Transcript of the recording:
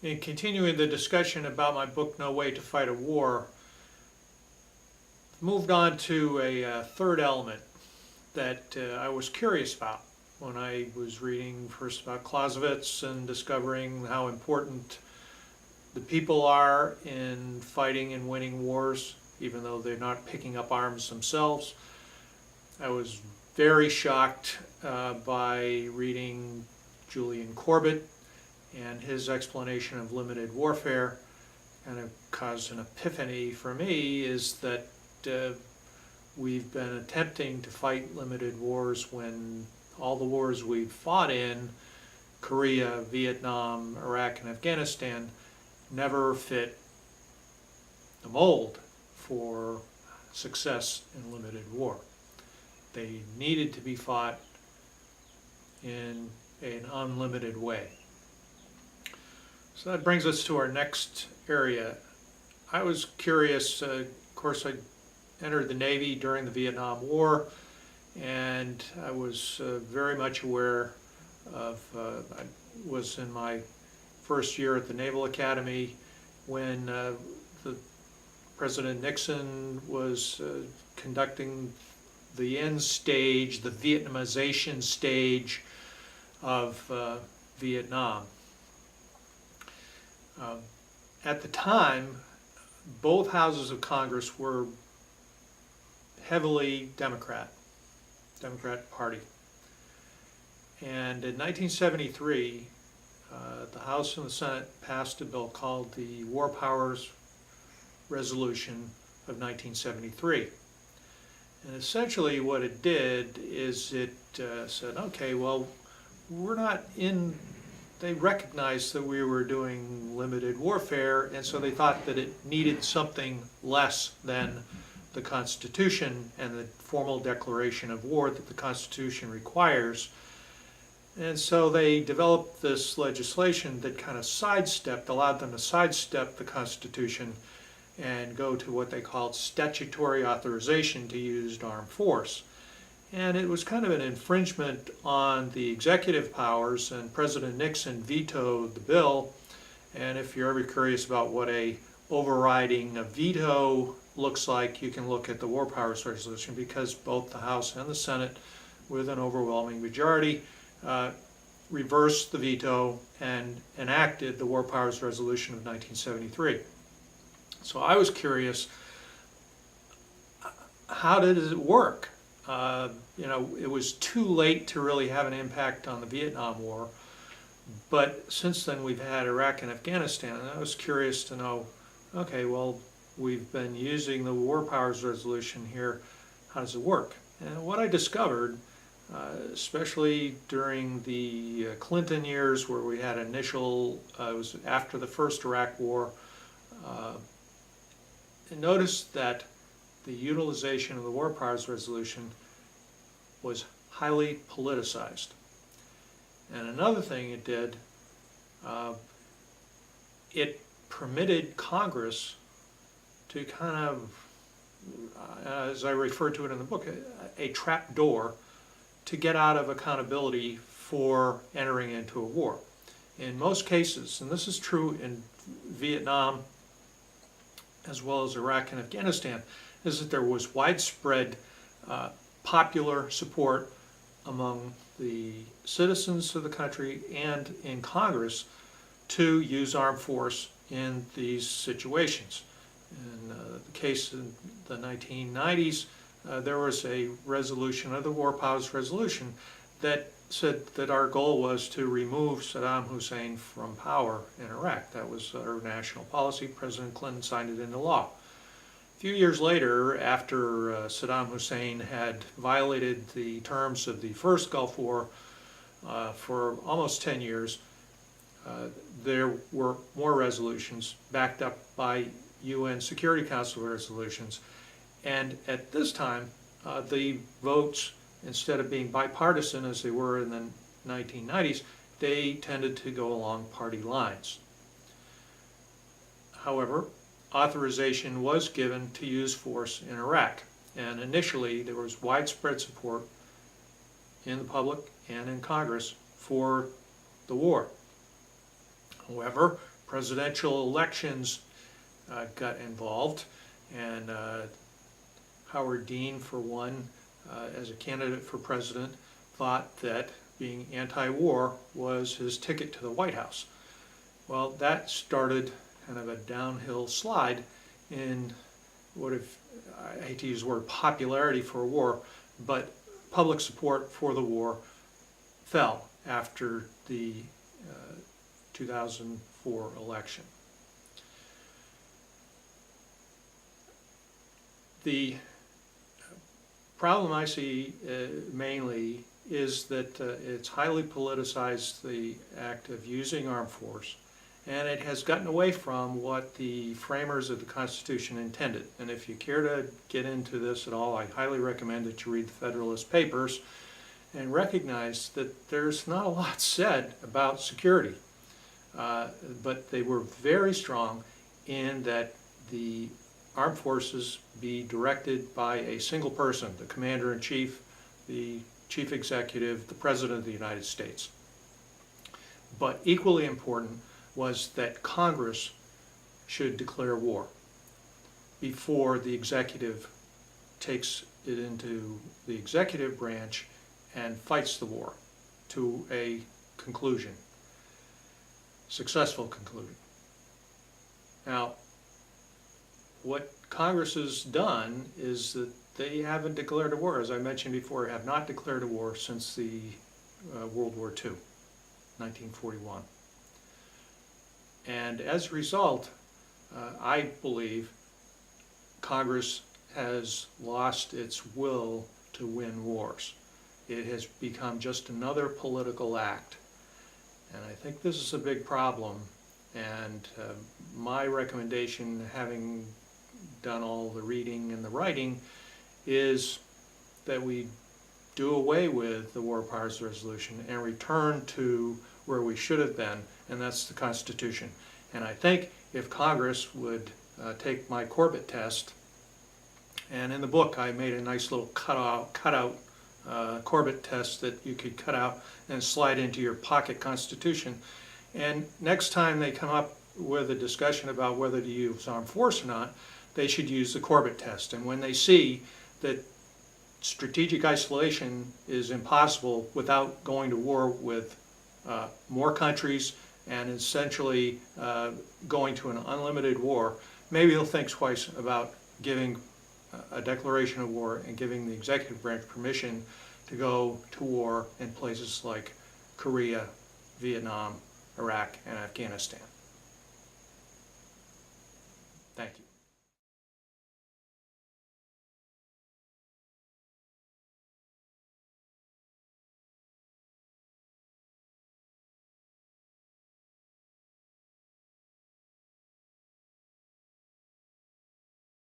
In continuing the discussion about my book, No Way to Fight a War, moved on to a third element that I was curious about when I was reading first about Clausewitz and discovering how important the people are in fighting and winning wars, even though they're not picking up arms themselves. I was very shocked by reading Julian Corbett and his explanation of limited warfare. Kind of caused an epiphany for me is that we've been attempting to fight limited wars when all the wars we've fought in, Korea, Vietnam, Iraq, and Afghanistan, never fit the mold for success in limited war. They needed to be fought in an unlimited way. So that brings us to our next area. I was curious, of course I entered the Navy during the Vietnam War, and I was very much aware of, I was in my first year at the Naval Academy when President Nixon was conducting the end stage, the Vietnamization stage of Vietnam. At the time, both houses of Congress were heavily Democrat Party. And in 1973, the House and the Senate passed a bill called the War Powers Resolution of 1973. And essentially what it did is it said, okay, well, we're not in, they recognized that we were doing limited warfare, and so they thought that it needed something less than the Constitution and the formal declaration of war that the Constitution requires. And so they developed this legislation that kind of allowed them to sidestep the Constitution and go to what they called statutory authorization to use armed force. And it was kind of an infringement on the executive powers, and President Nixon vetoed the bill. And if you're ever curious about what a veto looks like, you can look at the War Powers Resolution, because both the House and the Senate, with an overwhelming majority, reversed the veto and enacted the War Powers Resolution of 1973. So I was curious, how did it work? It was too late to really have an impact on the Vietnam War, but since then we've had Iraq and Afghanistan, and I was curious to know, okay, well, we've been using the War Powers Resolution here, how does it work? And what I discovered, especially during the Clinton years where we had it was after the first Iraq War, I noticed that the utilization of the War Powers Resolution was highly politicized. And another thing it did, it permitted Congress to kind of, as I refer to it in the book, a trap door to get out of accountability for entering into a war. In most cases, and this is true in Vietnam as well as Iraq and Afghanistan, is that there was widespread popular support among the citizens of the country and in Congress to use armed force in these situations. In the case in the 1990s, there was a resolution of the War Powers Resolution that said that our goal was to remove Saddam Hussein from power in Iraq. That was our national policy. President Clinton signed it into law. A few years later, after Saddam Hussein had violated the terms of the first Gulf War for almost 10 years, there were more resolutions backed up by UN Security Council resolutions. And at this time, the votes, instead of being bipartisan as they were in the 1990s, they tended to go along party lines. However, authorization was given to use force in Iraq, and initially there was widespread support in the public and in Congress for the war. However, presidential elections got involved, and Howard Dean, for one, as a candidate for president, thought that being anti-war was his ticket to the White House. Well, that started kind of a downhill slide in what, if I hate to use the word popularity for a war, but public support for the war fell after the 2004 election. The problem I see mainly is that it's highly politicized, the act of using armed force, and it has gotten away from what the framers of the Constitution intended. And if you care to get into this at all, I highly recommend that you read the Federalist Papers and recognize that there's not a lot said about security. But they were very strong in that the armed forces be directed by a single person, the commander-in-chief, the chief executive, the president of the United States. But equally important was that Congress should declare war before the executive takes it into the executive branch and fights the war to a conclusion, successful conclusion. Now, what Congress has done is that they haven't declared a war. As I mentioned before, have not declared a war since the World War II, 1941. And as a result, I believe Congress has lost its will to win wars. It has become just another political act. And I think this is a big problem. And my recommendation, having done all the reading and the writing, is that we do away with the War Powers Resolution and return to where we should have been, and that's the Constitution. And I think if Congress would take my Corbett Test, and in the book I made a nice little cutout Corbett Test that you could cut out and slide into your pocket Constitution, and next time they come up with a discussion about whether to use armed force or not, they should use the Corbett Test. And when they see that strategic isolation is impossible without going to war with more countries and essentially going to an unlimited war, maybe they'll think twice about giving a declaration of war and giving the executive branch permission to go to war in places like Korea, Vietnam, Iraq, and Afghanistan. Thank you.